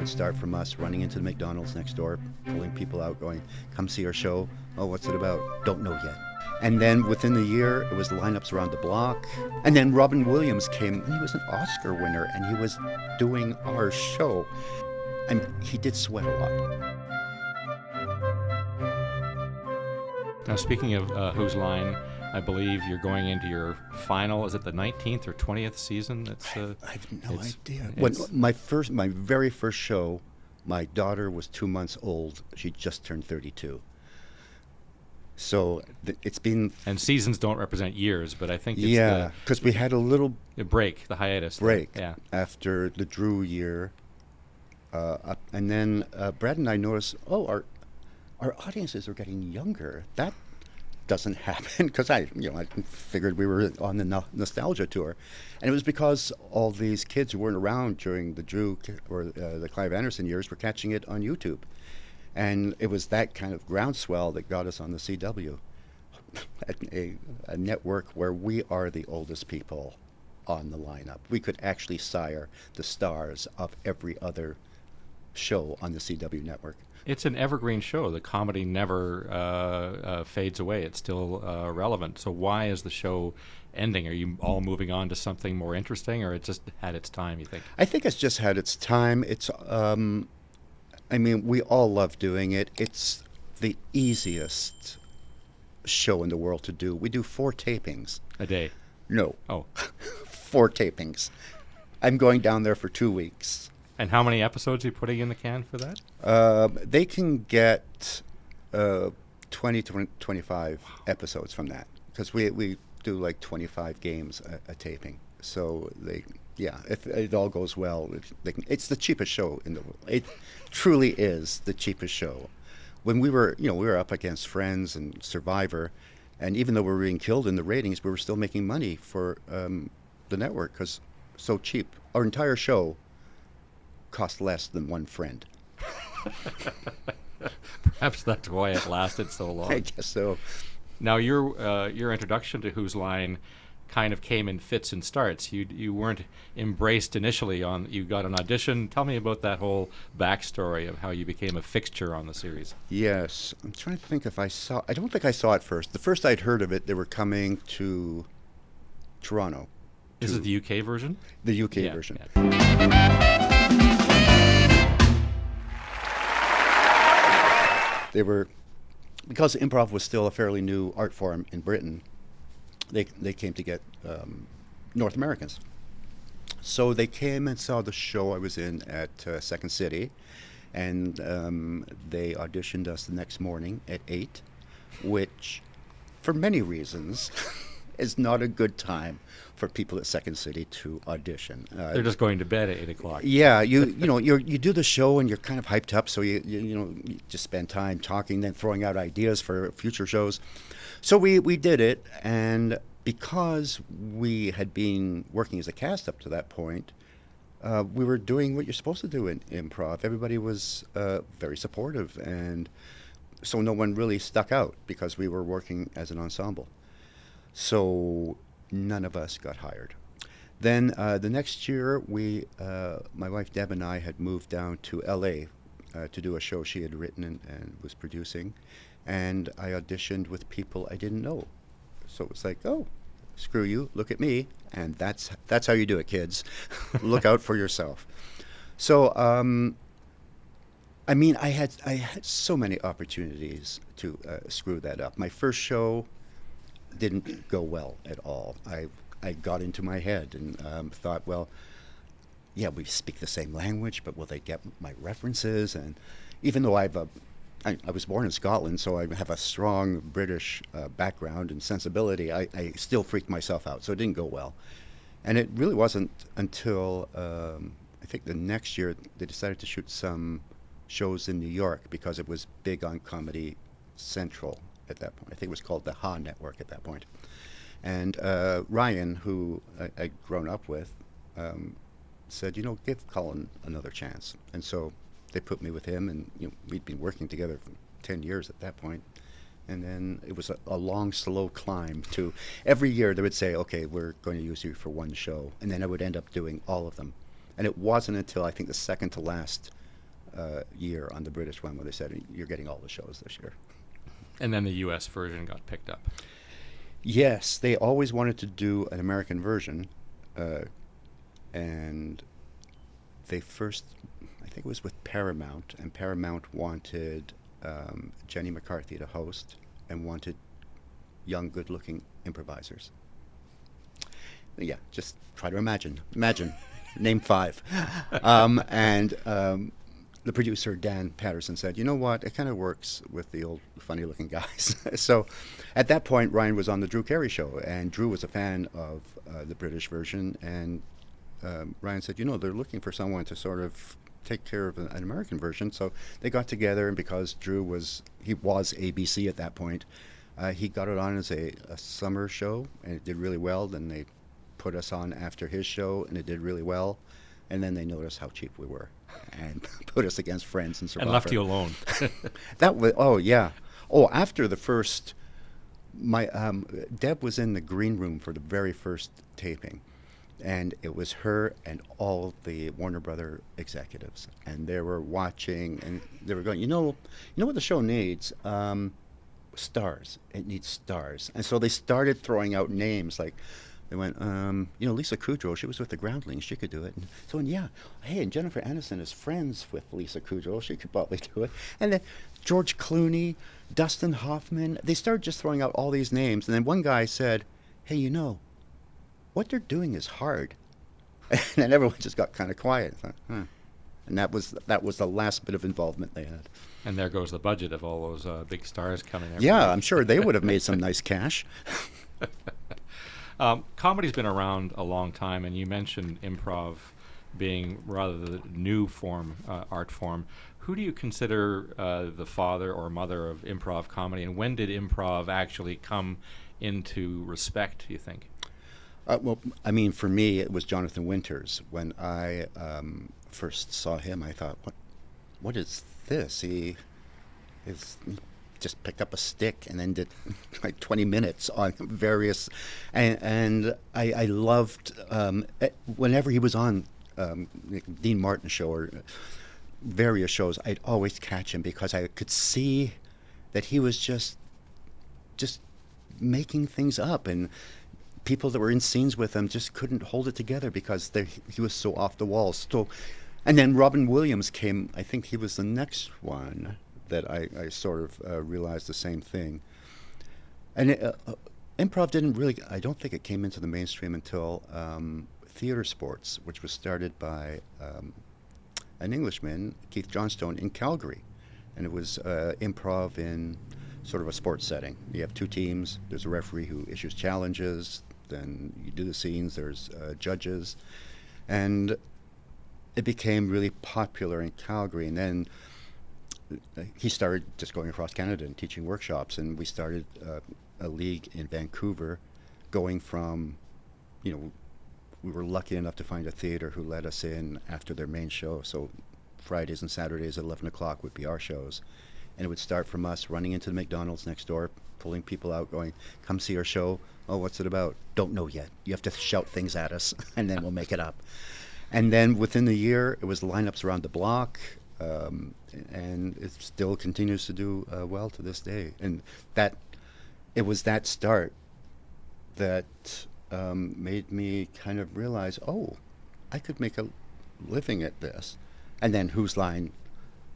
would start from us running into the McDonald's next door, pulling people out, going, come see our show. Oh, what's it about? Don't know yet. And then within the year, it was lineups around the block. And then Robin Williams came, and he was an Oscar winner, and he was doing our show. And he did sweat a lot. Now, speaking of Whose Line, I believe you're going into your final, is it the 19th or 20th season? I have no idea. When my very first show, my daughter was 2 months old. She just turned 32. So it's been... And seasons don't represent years, but I think it's because we had a little... break, the hiatus. Break after the Drew year. And then Brad and I noticed, our audiences are getting younger. That doesn't happen because I figured we were on the nostalgia tour, and it was because all these kids who weren't around during the Drew or the Clive Anderson years were catching it on YouTube, and it was that kind of groundswell that got us on the CW, a network where we are the oldest people on the lineup. We could actually sire the stars of every other show on the CW network. It's an evergreen show. The comedy never fades away. It's still relevant. So why is the show ending? Are you all moving on to something more interesting, or it just had its time, you think? I think it's just had its time. It's, we all love doing it. It's the easiest show in the world to do. We do 4 tapings. A day? No. Oh. 4 tapings. I'm going down there for 2 weeks. And how many episodes are you putting in the can for that? They can get 20 to 25 episodes from that, because we do like 25 games a taping. So if it all goes well, it's the cheapest show in the world. It truly is the cheapest show. When we were up against Friends and Survivor, and even though we were being killed in the ratings, we were still making money for the network because so cheap. Our entire show cost less than one friend. Perhaps that's why it lasted so long. I guess so. Now, your introduction to Whose Line kind of came in fits and starts. You weren't embraced initially. You got an audition. Tell me about that whole backstory of how you became a fixture on the series. Yes, I'm trying to think if I saw. I don't think I saw it first. The first I'd heard of it, they were coming to Toronto. This is the UK version? The UK version. Yeah. They were, because improv was still a fairly new art form in Britain, they came to get North Americans. So they came and saw the show I was in at Second City, and they auditioned us the next morning at 8, which, for many reasons, is not a good time for people at Second City to audition. They're just going to bed at 8 o'clock. Yeah, you do the show and you're kind of hyped up, so you just spend time talking, then throwing out ideas for future shows. So we did it, and because we had been working as a cast up to that point, we were doing what you're supposed to do in improv. Everybody was very supportive, and so no one really stuck out because we were working as an ensemble. So none of us got hired. Then the next year, my wife Deb and I had moved down to LA to do a show she had written and was producing, and I auditioned with people I didn't know. So it was like, oh, screw you, look at me, and that's how you do it, kids. Look out for yourself. So I had so many opportunities to screw that up. My first show didn't go well at all. I got into my head and thought, well, yeah, we speak the same language, but will they get my references? And even though I was born in Scotland, so I have a strong British background and sensibility, I still freaked myself out, so it didn't go well. And it really wasn't until I think the next year they decided to shoot some shows in New York because it was big on Comedy Central at that point. I think it was called the Ha Network at that point. And Ryan, who I'd grown up with, said, give Colin another chance. And so they put me with him, and we'd been working together for 10 years at that point. And then it was a long, slow climb to every year they would say, okay, we're going to use you for one show. And then I would end up doing all of them. And it wasn't until I think the second to last year on the British one, where they said, "You're getting all the shows this year." And then the U.S. version got picked up. Yes, they always wanted to do an American version, and they first, I think it was with Paramount, and Paramount wanted Jenny McCarthy to host and wanted young, good-looking improvisers. Yeah, just try to imagine. Name 5. The producer, Dan Patterson, said, "You know what? It kind of works with the old funny-looking guys." So at that point, Ryan was on the Drew Carey show, and Drew was a fan of the British version, and Ryan said, "They're looking for someone to sort of take care of an American version." So they got together, and because Drew was ABC at that point, he got it on as a summer show, and it did really well. Then they put us on after his show, and it did really well. And then they noticed how cheap we were and put us against Friends and Survivor. And left you alone. That was, oh, yeah. Oh, after the first, Deb was in the green room for the very first taping. And it was her and all the Warner Brother executives. And they were watching, and they were going, you know what the show needs? Stars. It needs stars. And so they started throwing out names like, they went, Lisa Kudrow, she was with the Groundlings, she could do it. And so, yeah, hey, and Jennifer Aniston is friends with Lisa Kudrow, she could probably do it. And then George Clooney, Dustin Hoffman, they started just throwing out all these names. And then one guy said, "Hey, what they're doing is hard." And then everyone just got kind of quiet. Thought, huh. And that was the last bit of involvement they had. And there goes the budget of all those big stars coming every Yeah, week. I'm sure they would have made some nice cash. Comedy's been around a long time, and you mentioned improv being rather the new art form. Who do you consider the father or mother of improv comedy, and when did improv actually come into respect, do you think? Well, I mean, for me, it was Jonathan Winters. When I first saw him, I thought, what is this? He just picked up a stick and then did like 20 minutes on various, and I loved whenever he was on Dean Martin's show or various shows, I'd always catch him because I could see that he was just making things up, and people that were in scenes with him just couldn't hold it together because he was so off the walls. So, and then Robin Williams came. I think he was the next one that I sort of realized the same thing. And improv didn't really, I don't think it came into the mainstream until theater sports, which was started by an Englishman, Keith Johnstone, in Calgary. And it was improv in sort of a sports setting. You have 2 teams, there's a referee who issues challenges, then you do the scenes, there's judges. And it became really popular in Calgary. And then he started just going across Canada and teaching workshops, and we started a league in Vancouver, going from, we were lucky enough to find a theater who let us in after their main show. So Fridays and Saturdays at 11 o'clock would be our shows. And it would start from us running into the McDonald's next door, pulling people out, going, "Come see our show." "Oh, what's it about?" "Don't know yet. You have to shout things at us, and then we'll make it up." And then within the year, it was lineups around the block. And it still continues to do well to this day. And it was that start that made me kind of realize, I could make a living at this. And then Whose Line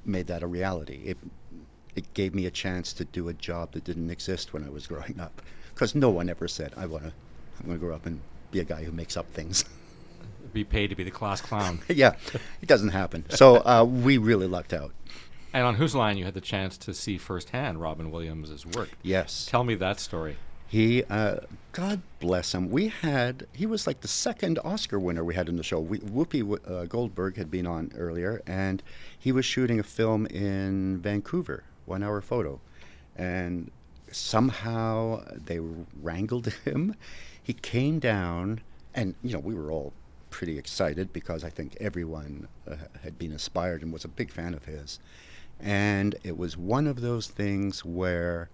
made that a reality. It gave me a chance to do a job that didn't exist when I was growing up, because no one ever said, I'm going to grow up and be a guy who makes up things. Be paid to be the class clown. Yeah, it doesn't happen. So we really lucked out. And on Whose Line, you had the chance to see firsthand Robin Williams' work. Yes. Tell me that story. He, God bless him, he was like the second Oscar winner we had in the show. Whoopi Goldberg had been on earlier, and he was shooting a film in Vancouver, 1 hour photo. And somehow they wrangled him. He came down, and, we were all pretty excited because I think everyone had been inspired and was a big fan of his. And it was one of those things where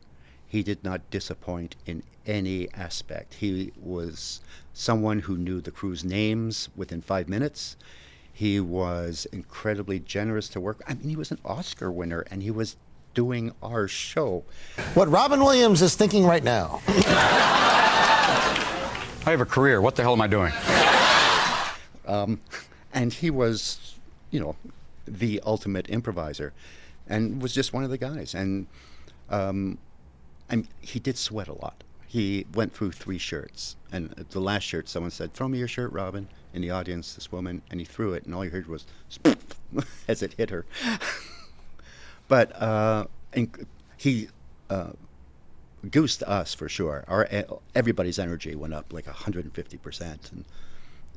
he did not disappoint in any aspect. He was someone who knew the crew's names within 5 minutes. He was incredibly generous to work. I mean, he was an Oscar winner, and he was doing our show. What Robin Williams is thinking right now. I have a career. What the hell am I doing? And he was, the ultimate improviser, and was just one of the guys. And he did sweat a lot. He went through 3 shirts, and at the last shirt, someone said, "Throw me your shirt, Robin." In the audience, this woman, and he threw it, and all you heard was as it hit her. But he goosed us for sure. Everybody's energy went up like 150%, and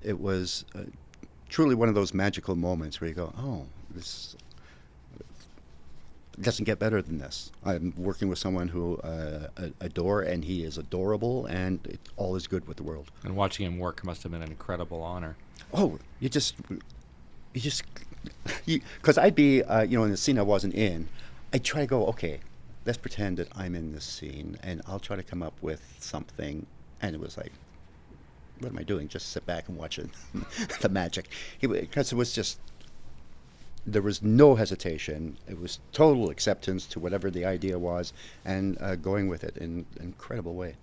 it was truly one of those magical moments where you go, "Oh, this doesn't get better than this." I'm working with someone who adore, and he is adorable, and all is good with the world. And watching him work must have been an incredible honor. Oh, because I'd be, in the scene I wasn't in, I'd try to go, okay, let's pretend that I'm in this scene, and I'll try to come up with something. And it was like, what am I doing? Just sit back and watch it, the magic. Because it was just, there was no hesitation. It was total acceptance to whatever the idea was, and going with it in an incredible way.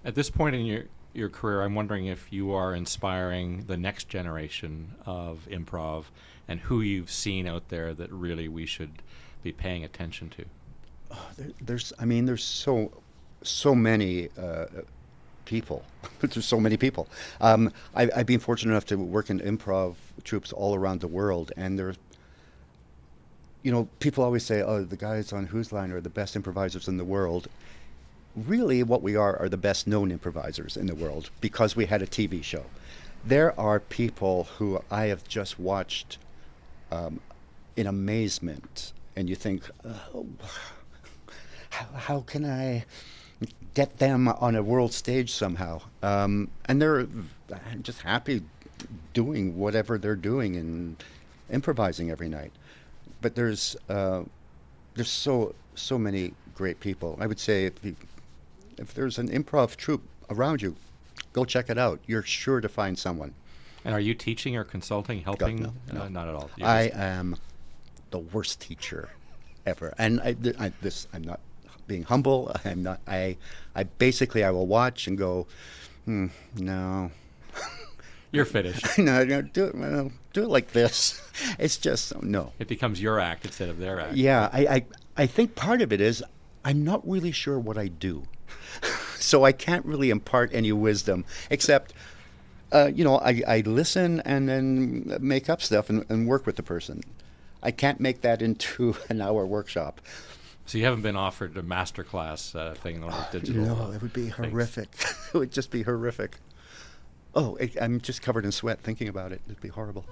At this point in your career, I'm wondering if you are inspiring the next generation of improv, and who you've seen out there that really we should be paying attention to. There's so many people. There's so many people. I've been fortunate enough to work in improv troupes all around the world, and there's, people always say, "Oh, the guys on Whose Line are the best improvisers in the world." Really, what we are the best known improvisers in the world, because we had a TV show. There are people who I have just watched in amazement, and you think, oh, how can I get them on a world stage somehow? And they're just happy doing whatever they're doing and improvising every night. But there's so many great people. I would say if there's an improv troupe around you, go check it out. You're sure to find someone. And are you teaching or consulting, helping? God, no. Not at all. I am the worst teacher ever, and I'm not being humble. I'm not. I basically I will watch and go, no. You're finished. No, do it like this. It's just no. It becomes your act instead of their act. Yeah, I think part of it is I'm not really sure what I do, so I can't really impart any wisdom except. I listen and then make up stuff and work with the person. I can't make that into an hour workshop. So you haven't been offered a master class thing on digital? No, it would be horrific. It would just be horrific. Oh, I'm just covered in sweat thinking about it. It'd be horrible.